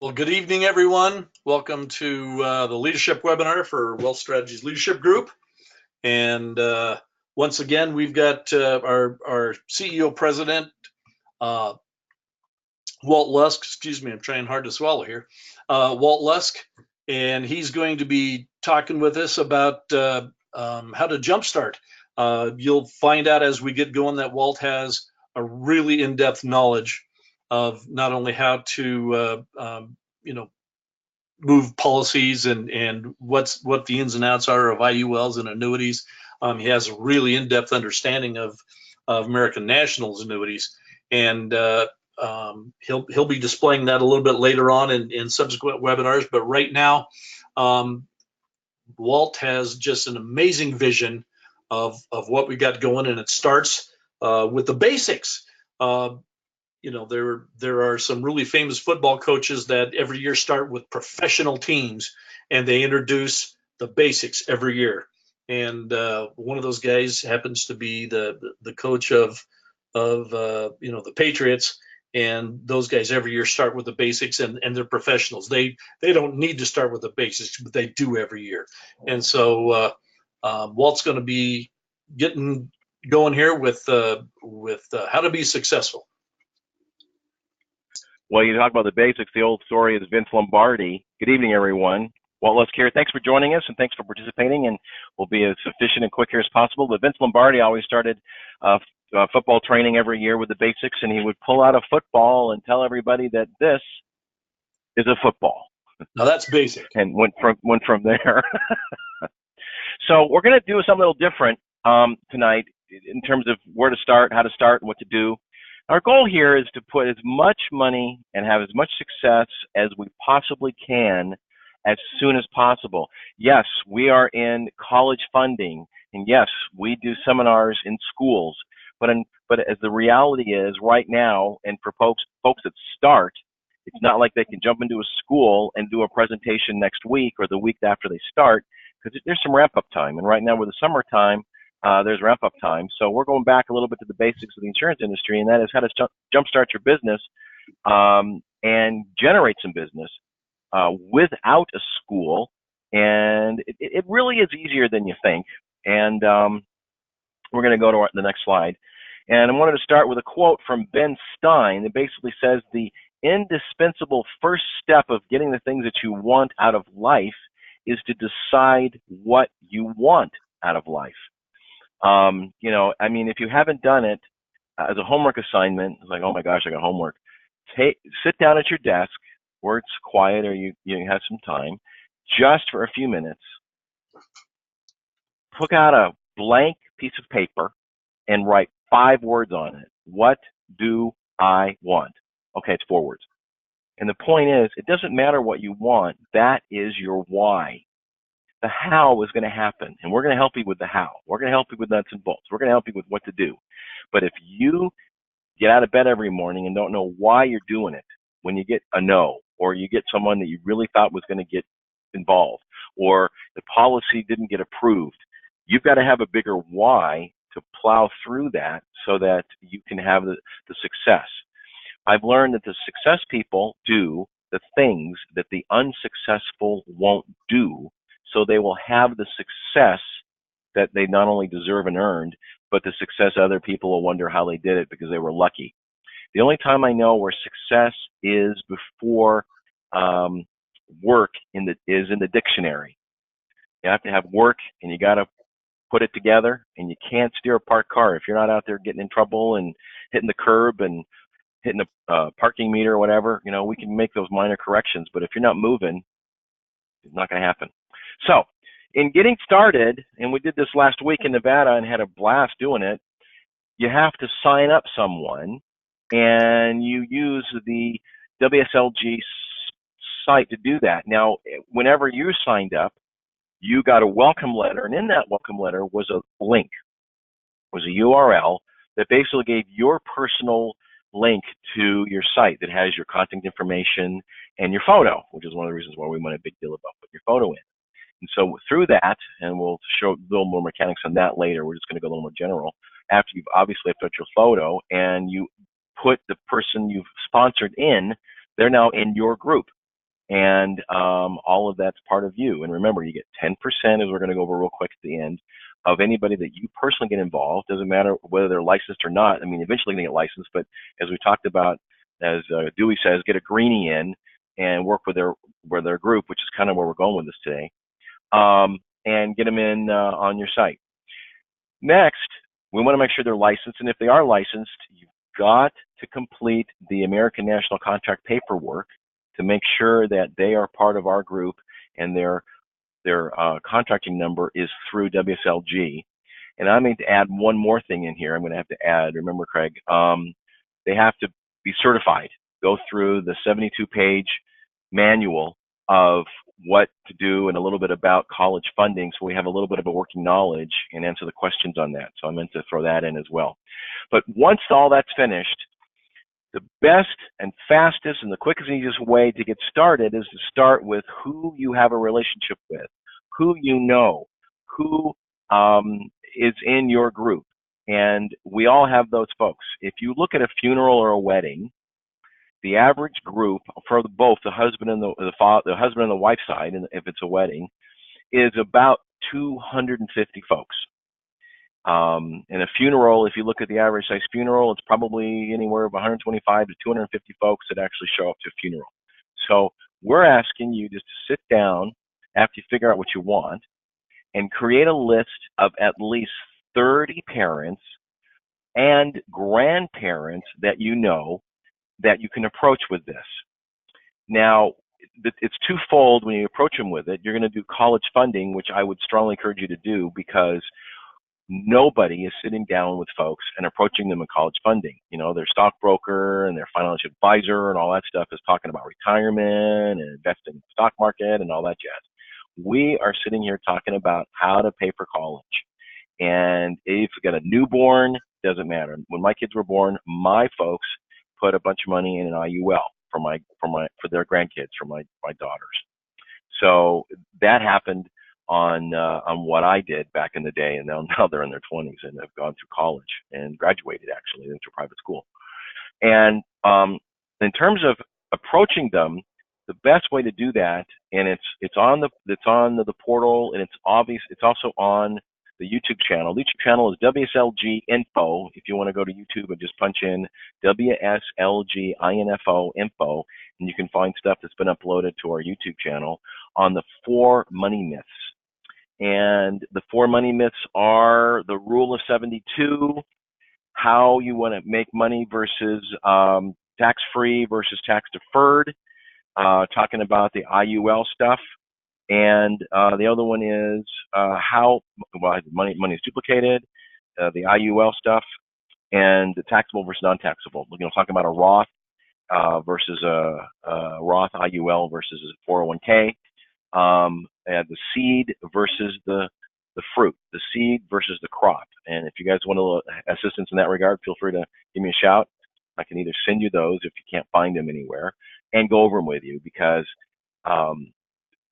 Well, good evening, everyone. Welcome to the leadership webinar for Wealth Strategies Leadership Group. And once again, we've got our CEO president, uh, Walt Lusk. Excuse me, I'm trying hard to swallow here. Walt Lusk, and he's going to be talking with us about how to jumpstart. You'll find out as we get going that Walt has a really in-depth knowledge of not only how to move policies and what the ins and outs are of IULs and annuities. He has a really in-depth understanding of American National's annuities, and he'll be displaying that a little bit later on in subsequent webinars. But right now, um, Walt has just an amazing vision of what we got going, and it starts with the basics. There are some really famous football coaches that every year start with professional teams, and they introduce the basics every year. And one of those guys happens to be the coach of the Patriots. And those guys every year start with the basics, and they're professionals. They don't need to start with the basics, but they do every year. And so Walt's going to be getting going here with how to be successful. Well, you talk about the basics. The old story is Vince Lombardi. Good evening, everyone. Walt Lusk here. Thanks for joining us and thanks for participating. And we'll be as efficient and quick here as possible. But Vince Lombardi always started football training every year with the basics, and he would pull out a football and tell everybody that this is a football. Now that's basic. And went from there. So we're going to do something a little different tonight in terms of where to start, how to start, and what to do. Our goal here is to put as much money and have as much success as we possibly can as soon as possible. Yes, we are in college funding, and yes, we do seminars in schools, but as the reality is right now, and for folks that start, it's not like they can jump into a school and do a presentation next week or the week after they start, because there's some ramp-up time, and right now with the summertime, there's ramp-up time. So we're going back a little bit to the basics of the insurance industry, and that is how to jumpstart your business and generate some business without a school. And it really is easier than you think. And we're going to go to the next slide. And I wanted to start with a quote from Ben Stein that basically says the indispensable first step of getting the things that you want out of life is to decide what you want out of life. If you haven't done it as a homework assignment, it's like, oh my gosh, I got homework. Sit down at your desk where it's quiet or you have some time, just for a few minutes. Pick out a blank piece of paper and write 5 words on it. What do I want? Okay, it's 4 words. And the point is, it doesn't matter what you want. That is your why. The how is going to happen, and we're going to help you with the how. We're going to help you with nuts and bolts. We're going to help you with what to do. But if you get out of bed every morning and don't know why you're doing it, when you get a no, or you get someone that you really thought was going to get involved, or the policy didn't get approved, you've got to have a bigger why to plow through that so that you can have the success. I've learned that the success people do the things that the unsuccessful won't do, so they will have the success that they not only deserve and earned, but the success other people will wonder how they did it because they were lucky. The only time I know where success is before work is in the dictionary. You have to have work, and you got to put it together, and you can't steer a parked car. If you're not out there getting in trouble and hitting the curb and hitting the parking meter or whatever, we can make those minor corrections. But if you're not moving, it's not going to happen. So in getting started, and we did this last week in Nevada and had a blast doing it, you have to sign up someone, and you use the WSLG site to do that. Now, whenever you signed up, you got a welcome letter, and in that welcome letter was a link, was a URL that basically gave your personal link to your site that has your contact information and your photo, which is one of the reasons why we made a big deal about putting your photo in. And so through that, and we'll show a little more mechanics on that later, we're just going to go a little more general. After you've obviously put your photo and you put the person you've sponsored in, they're now in your group. And all of that's part of you. And remember, you get 10%, as we're going to go over real quick at the end, of anybody that you personally get involved. Doesn't matter whether they're licensed or not. I mean, eventually they get licensed, but as we talked about, as Dewey says, get a greenie in and work with their group, which is kind of where we're going with this today, and get them in on your site. Next, we want to make sure they're licensed, and if they are licensed, you've got to complete the American National Contract paperwork to make sure that they are part of our group and their contracting number is through WSLG. And I need to add one more thing in here. I'm going to have to add, remember, Craig, they have to be certified, go through the 72-page manual of what to do and a little bit about college funding, so we have a little bit of a working knowledge and answer the questions on that. So I meant to throw that in as well. But once all that's finished, the best and fastest and the quickest and easiest way to get started is to start with who you have a relationship with, who you know, who is in your group. And we all have those folks. If you look at a funeral or a wedding, the average group for both the husband and the husband and the wife side, and if it's a wedding, is about 250 folks. In a funeral, if you look at the average size funeral, it's probably anywhere of 125 to 250 folks that actually show up to a funeral. So we're asking you just to sit down after you figure out what you want and create a list of at least 30 parents and grandparents that you know that you can approach with this. Now, it's twofold when you approach them with it. You're going to do college funding, which I would strongly encourage you to do, because nobody is sitting down with folks and approaching them in college funding. You know, their stockbroker and their financial advisor and all that stuff is talking about retirement and investing in the stock market and all that jazz. We are sitting here talking about how to pay for college. And if you've got a newborn, doesn't matter. When my kids were born, my folks put a bunch of money in an IUL for their grandkids, for my daughters. So that happened on what I did back in the day, and now they're in their 20s and have gone through college and graduated actually into private school. And in terms of approaching them, the best way to do that, and it's on the portal, and it's obvious. It's also on the YouTube channel. The YouTube channel is WSLG Info. If you want to go to YouTube and just punch in WSLG INFO Info, and you can find stuff that's been uploaded to our YouTube channel on the 4 money myths. And the 4 money myths are the rule of 72, how you want to make money versus tax-free versus tax-deferred, talking about the IUL stuff. And the other one is how money is duplicated, the IUL stuff, and the taxable versus non-taxable. You know, talking about a Roth versus a Roth IUL versus a 401k, and the seed versus the fruit, the seed versus the crop. And if you guys want a little assistance in that regard, feel free to give me a shout. I can either send you those if you can't find them anywhere and go over them with you, because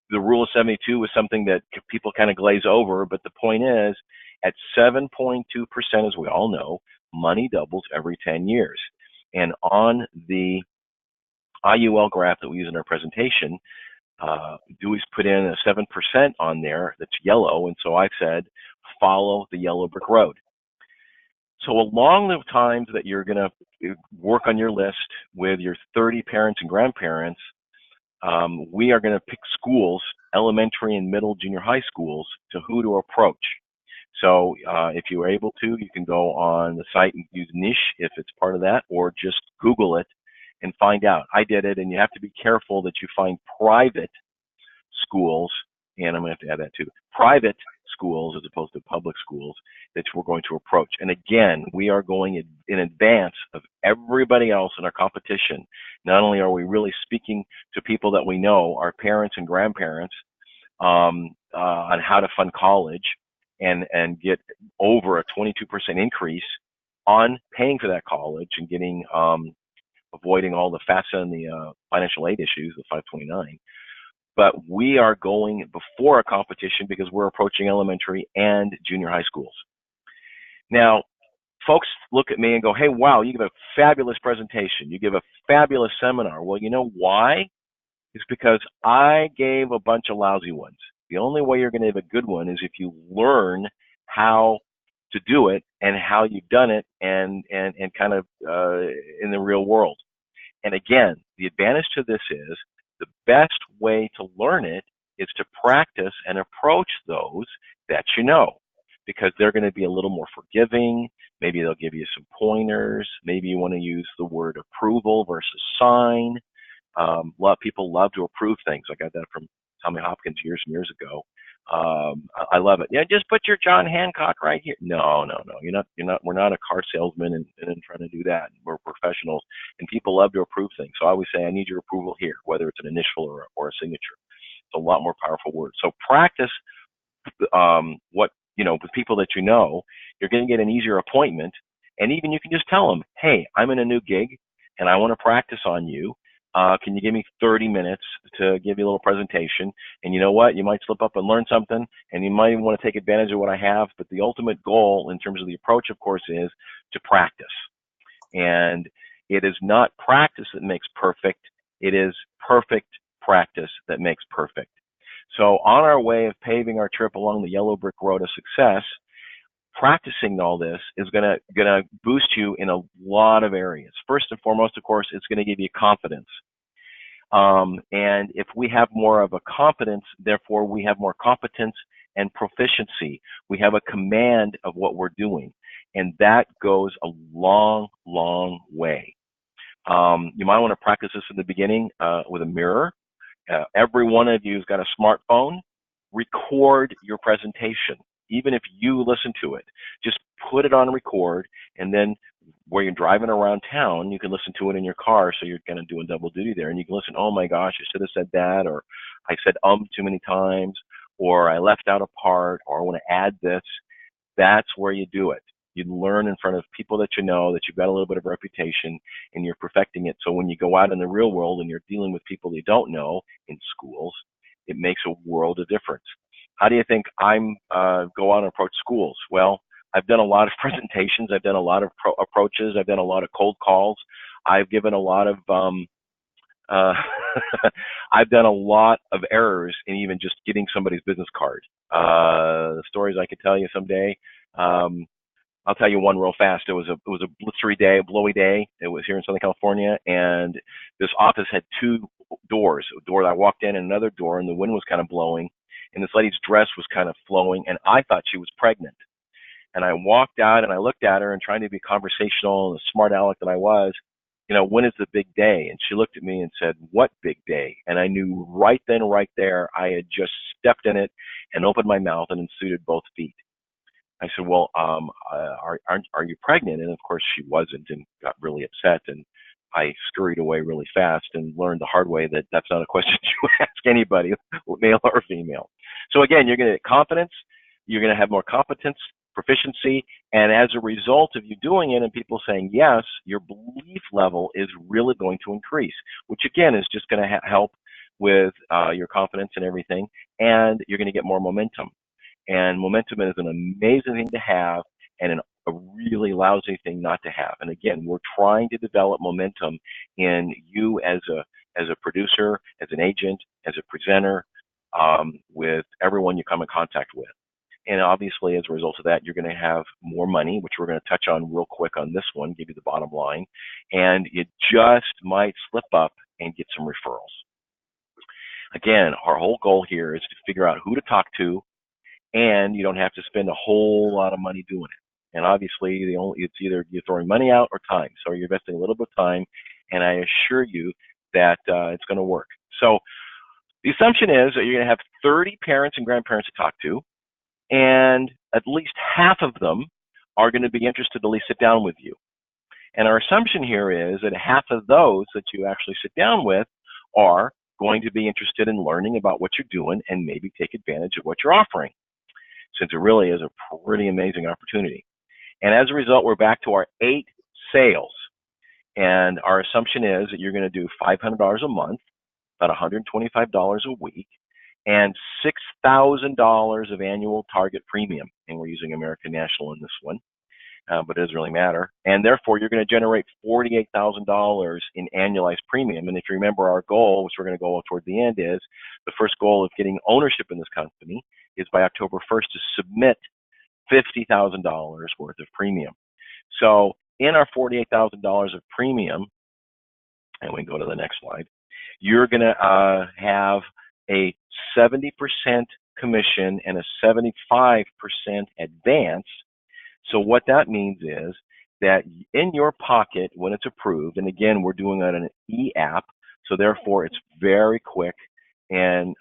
the rule of 72 is something that people kind of glaze over, but the point is, at 7.2%, as we all know, money doubles every 10 years. And on the IUL graph that we use in our presentation, Dewey's put in a 7% on there that's yellow, and so I said, follow the yellow brick road. So along the times that you're going to work on your list with your 30 parents and grandparents, we are going to pick schools, elementary and middle, junior high schools, to who to approach. So if you are able to, you can go on the site and use niche if it's part of that, or just Google it and find out. I did it, and you have to be careful that you find private schools, and I'm going to have to add that too, private schools as opposed to public schools that we're going to approach. And again, we are going in advance of everybody else in our competition. Not only are we really speaking to people that we know, our parents and grandparents, on how to fund college and get over a 22% increase on paying for that college and getting avoiding all the FAFSA and the financial aid issues, the 529. But we are going before a competition because we're approaching elementary and junior high schools. Now, folks look at me and go, hey, wow, you give a fabulous presentation. You give a fabulous seminar. Well, you know why? is because I gave a bunch of lousy ones. The only way you're going to have a good one is if you learn how to do it and how you've done it and kind of in the real world. And again, the advantage to this is the best way to learn it is to practice and approach those that you know, because they're going to be a little more forgiving. Maybe they'll give you some pointers. Maybe you want to use the word approval versus sign. A lot of people love to approve things. I got that from Tommy Hopkins years and years ago. I love it. Yeah, just put your John Hancock right here. No, no, no. We're not a car salesman and trying to do that. We're professionals, and people love to approve things. So I always say, I need your approval here, whether it's an initial or a signature. It's a lot more powerful word. So practice with people that you know. You're going to get an easier appointment, and even you can just tell them, hey, I'm in a new gig, and I want to practice on you. Can you give me 30 minutes to give you a little presentation? And you know what? You might slip up and learn something, and you might even want to take advantage of what I have. But the ultimate goal in terms of the approach, of course, is to practice. And it is not practice that makes perfect. It is perfect practice that makes perfect. So on our way of paving our trip along the yellow brick road of success, practicing all this is gonna boost you in a lot of areas. First and foremost, of course, it's going to give you confidence. And if we have more of a confidence, therefore we have more competence and proficiency. We have a command of what we're doing, and that goes a long, long way. You might want to practice this in the beginning with a mirror. Every one of you has got a smartphone. Record your presentation. Even if you listen to it, just put it on record, and then where you're driving around town, you can listen to it in your car, so you're kind of doing double duty there, and you can listen, oh my gosh, I should have said that, or I said too many times, or I left out a part, or I want to add this. That's where you do it. You learn in front of people that you know, that you've got a little bit of reputation, and you're perfecting it. So when you go out in the real world and you're dealing with people you don't know in schools, it makes a world of difference. How do you think I'm go out and approach schools? Well, I've done a lot of presentations. I've done a lot of approaches. I've done a lot of cold calls. I've given a lot of I've done a lot of errors in even just getting somebody's business card. The stories I could tell you someday. I'll tell you one real fast. It was a blistery day, a blowy day. It was here in Southern California, and this office had two doors. A door that I walked in, and another door, and the wind was kind of blowing, and this lady's dress was kind of flowing, and I thought she was pregnant. And I walked out, and I looked at her, and trying to be conversational, and the smart aleck that I was, when is the big day? And she looked at me and said, what big day? And I knew right then, right there, I had just stepped in it and opened my mouth and unsuited both feet. I said, well, are you pregnant? And of course she wasn't, and got really upset. And I scurried away really fast and learned the hard way that that's not a question you ask anybody, male or female. So again, you're going to get confidence, you're going to have more competence, proficiency, and as a result of you doing it and people saying yes, your belief level is really going to increase, which again is just going to help with your confidence and everything, and you're going to get more momentum. And momentum is an amazing thing to have and a really lousy thing not to have. And again, we're trying to develop momentum in you as a producer, as an agent, as a presenter, with everyone you come in contact with. And obviously, as a result of that, you're going to have more money, which we're going to touch on real quick on this one, give you the bottom line. And you just might slip up and get some referrals. Again, our whole goal here is to figure out who to talk to, and you don't have to spend a whole lot of money doing it. And obviously, it's either you're throwing money out or time. So you're investing a little bit of time, and I assure you that it's going to work. So the assumption is that you're going to have 30 parents and grandparents to talk to, and at least half of them are going to be interested to at least sit down with you. And our assumption here is that half of those that you actually sit down with are going to be interested in learning about what you're doing and maybe take advantage of what you're offering, since it really is a pretty amazing opportunity. And as a result, we're back to our 8 sales. And our assumption is that you're going to do $500 a month, about $125 a week, and $6,000 of annual target premium. And we're using American National in this one. but it doesn't really matter. And therefore, you're going to generate $48,000 in annualized premium. And if you remember our goal, which we're going to go toward the end, is the first goal of getting ownership in this company is by October 1st to submit $50,000 worth of premium. So in our $48,000 of premium, and we can go to the next slide, you're going to have a 70% commission and a 75% advance. So what that means is that in your pocket, when it's approved, and again, we're doing it on an e-app, so therefore it's very quick and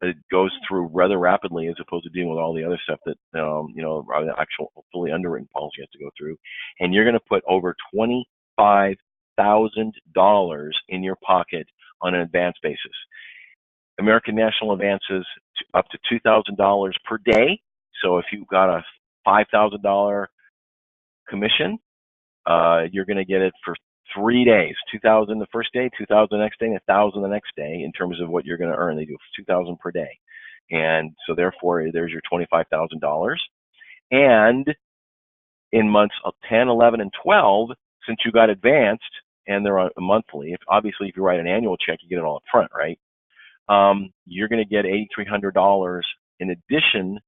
it goes through rather rapidly as opposed to dealing with all the other stuff that, the actual fully underwritten policy has to go through. And you're going to put over $25,000 in your pocket on an advance basis. American National advances up to $2,000 per day. So if you've got a $5,000 commission, you're going to get it for 3 days. $2,000 the first day, $2,000 the next day, and $1,000 the next day in terms of what you're going to earn. They do $2,000 per day. And so therefore, there's your $25,000. And in months of 10, 11, and 12, since you got advanced, and they're on a monthly, obviously if you write an annual check, you get it all up front, right? You're going to get $8,300 in addition.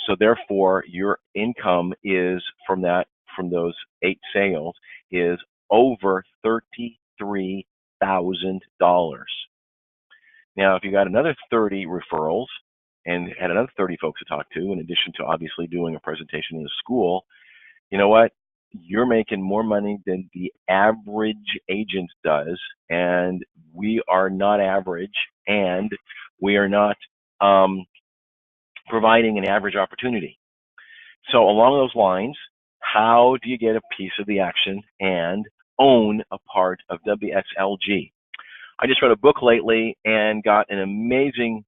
So therefore, your income is from those 8 sales is over $33,000. Now, if you got another 30 referrals and had another 30 folks to talk to, in addition to obviously doing a presentation in the school, you know what? You're making more money than the average agent does, and we are not average, and we are not providing an average opportunity. So along those lines, how do you get a piece of the action and own a part of WSLG? I just read a book lately and got an amazing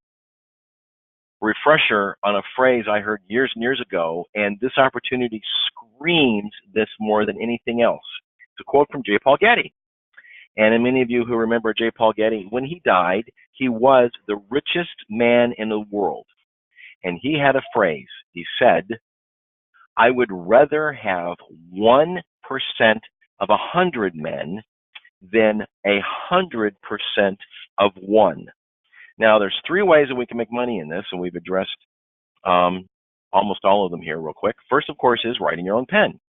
refresher on a phrase I heard years and years ago, and this opportunity screams this more than anything else. It's a quote from J. Paul Getty. And many of you who remember J. Paul Getty, when he died, he was the richest man in the world. And he had a phrase. He said, I would rather have 1% of 100 men than 100% of one. Now, there's 3 ways that we can make money in this, and we've addressed almost all of them here real quick. First, of course, is writing your own pen,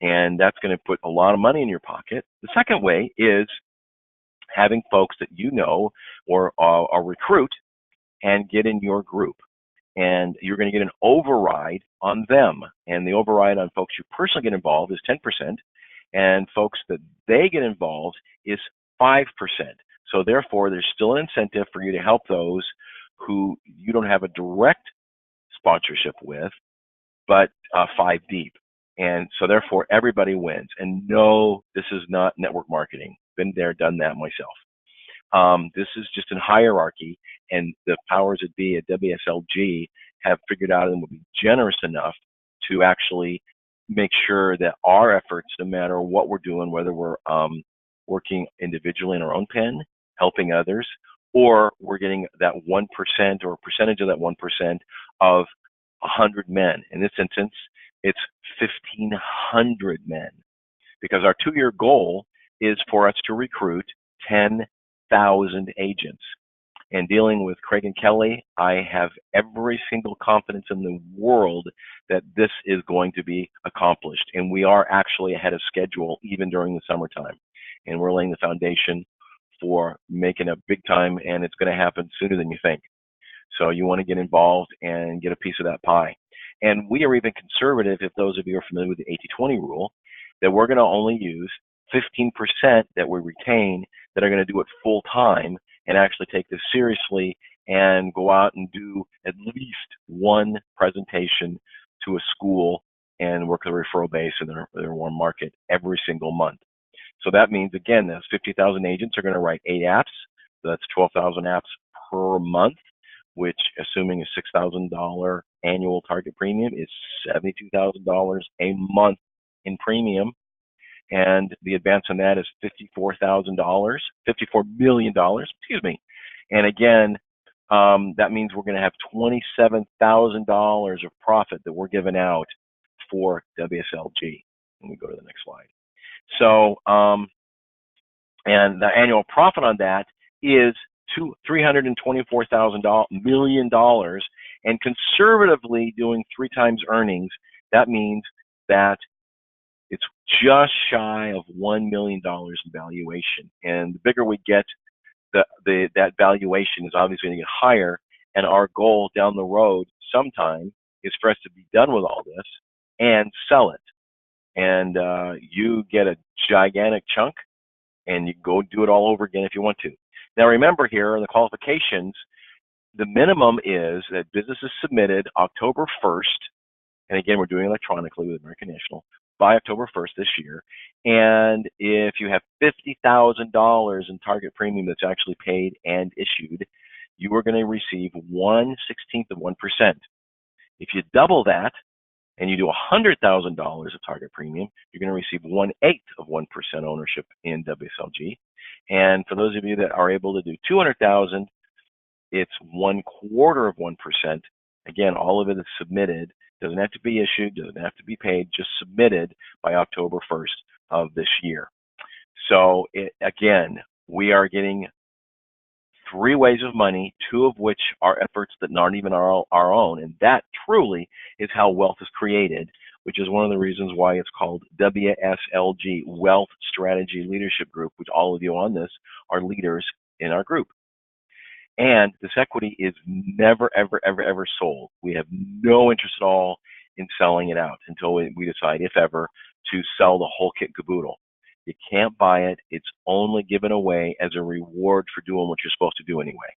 and that's going to put a lot of money in your pocket. The second way is having folks that you know or recruit and get in your group, and you're going to get an override on them, and the override on folks you personally get involved is 10%, and folks that they get involved is 5%. So therefore, there's still an incentive for you to help those who you don't have a direct sponsorship with, but 5 deep. And so therefore, everybody wins. And no, this is not network marketing. Been there, done that myself. This is just in hierarchy, and the powers that be at WSLG have figured out and will be generous enough to actually make sure that our efforts, no matter what we're doing, whether we're working individually in our own pen, helping others, or we're getting that 1% or a percentage of that 1% of 100 men. In this instance, it's 1,500 men, because our 2-year goal is for us to recruit 10,000 agents. And dealing with Craig and Kelly, I have every single confidence in the world that this is going to be accomplished. And we are actually ahead of schedule even during the summertime. And we're laying the foundation for making a big time, and it's going to happen sooner than you think. So you want to get involved and get a piece of that pie. And we are even conservative, if those of you are familiar with the 80-20 rule, that we're going to only use 15% that we retain that are going to do it full time and actually take this seriously and go out and do at least one presentation to a school and work the referral base in their warm market every single month. So that means, again, those 50,000 agents are going to write 8 apps. So that's 12,000 apps per month, which, assuming a $6,000 annual target premium, is $72,000 a month in premium. And the advance on that is $54 million, excuse me. And again, that means we're going to have $27,000 of profit that we're giving out for WSLG. Let me go to the next slide. So, and the annual profit on that is $324 million, and conservatively doing 3 times earnings, that means that it's just shy of $1 million in valuation. And the bigger we get, that valuation is obviously going to get higher. And our goal down the road sometime is for us to be done with all this and sell it. And you get a gigantic chunk, and you go do it all over again if you want to. Now remember here in the qualifications, the minimum is that business is submitted October 1st, and again, we're doing electronically with American National, by October 1st this year. And if you have $50,000 in target premium that's actually paid and issued, you are going to receive 1/16 of 1%. If you double that and you do $100,000 of target premium, you're going to receive 1/8 of 1% ownership in WSLG. And for those of you that are able to do 200,000, it's 1/4 of 1%. Again, all of it is submitted. Doesn't have to be issued, doesn't have to be paid, just submitted by October 1st of this year. So again, we are getting 3 ways of money, 2 of which are efforts that aren't even our own. And that truly is how wealth is created, which is one of the reasons why it's called WSLG, Wealth Strategy Leadership Group, which all of you on this are leaders in our group. And this equity is never, ever, ever, ever sold. We have no interest at all in selling it out until we decide, if ever, to sell the whole kit caboodle. You can't buy it. It's only given away as a reward for doing what you're supposed to do anyway.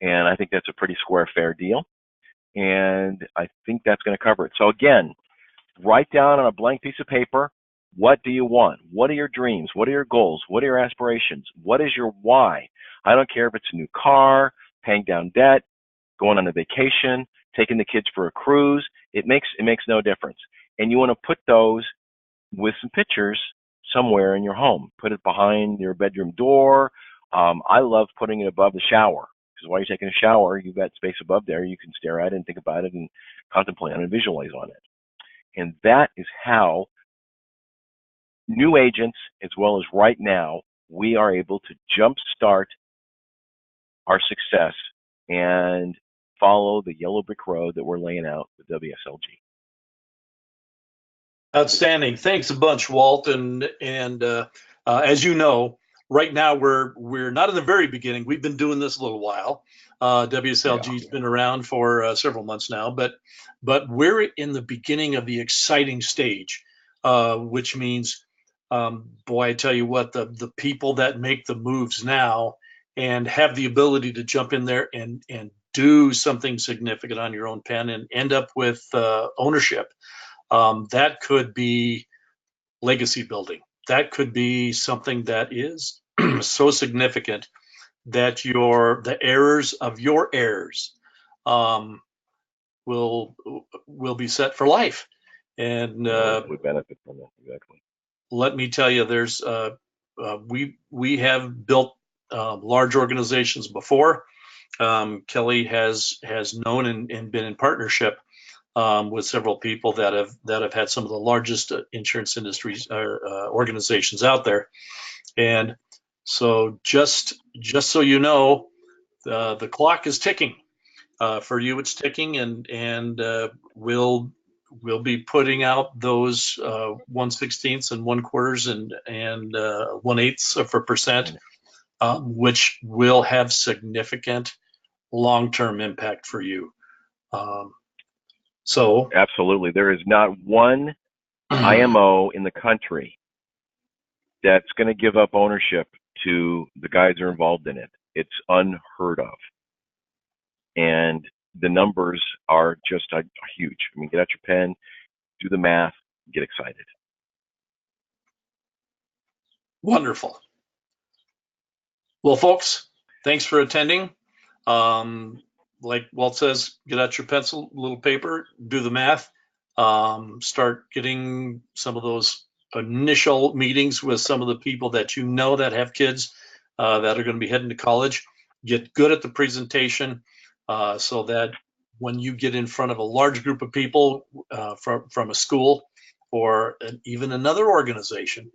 And I think that's a pretty square, fair deal. And I think that's going to cover it. So again, write down on a blank piece of paper, what do you want? What are your dreams? What are your goals? What are your aspirations? What is your why? I don't care if it's a new car, paying down debt, going on a vacation, taking the kids for a cruise. It makes no difference. And you want to put those with some pictures somewhere in your home. Put it behind your bedroom door. I love putting it above the shower, because while you're taking a shower, you've got space above there. You can stare at it and think about it and contemplate on it and visualize on it. And that is how new agents, as well as right now, we are able to jumpstart our success and follow the yellow brick road that we're laying out with WSLG. Outstanding. Thanks a bunch, Walt. And as you know, right now we're not in the very beginning. We've been doing this a little while. WSLG's been around for several months now, but we're in the beginning of the exciting stage, which means, boy, I tell you what, the people that make the moves now and have the ability to jump in there and do something significant on your own pen and end up with ownership. That could be legacy building. That could be something that is so significant that the heirs of your heirs will be set for life. And we benefit from that, exactly. Let me tell you, there's we have built large organizations before. Kelly has known and been in partnership with several people that have had some of the largest insurance industries or organizations out there. And so just so you know, the clock is ticking. For you, it's ticking, and we'll be putting out those 1/16 and 1/4 and 1/8 for percent, which will have significant long-term impact for you. So absolutely, there is not one IMO in the country that's going to give up ownership to the guys that are involved in it. It's unheard of. And the numbers are just huge. I mean, get out your pen, do the math, get excited. Wonderful. Well, folks, thanks for attending. Like Walt says, get out your pencil, little paper, do the math, start getting some of those initial meetings with some of the people that you know that have kids that are going to be heading to college. Get good at the presentation so that when you get in front of a large group of people from a school or even another organization,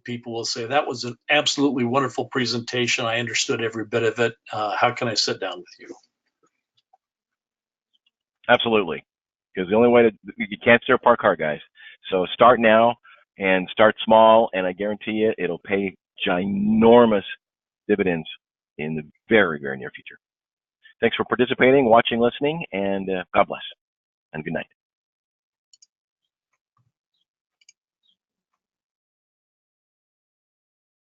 people will say, that was an absolutely wonderful presentation. I understood every bit of it. How can I sit down with you? Absolutely. Because the only way you can't steer a parked car, guys. So start now and start small, and I guarantee you it'll pay ginormous dividends in the very, very near future. Thanks for participating, watching, listening, and God bless, and good night.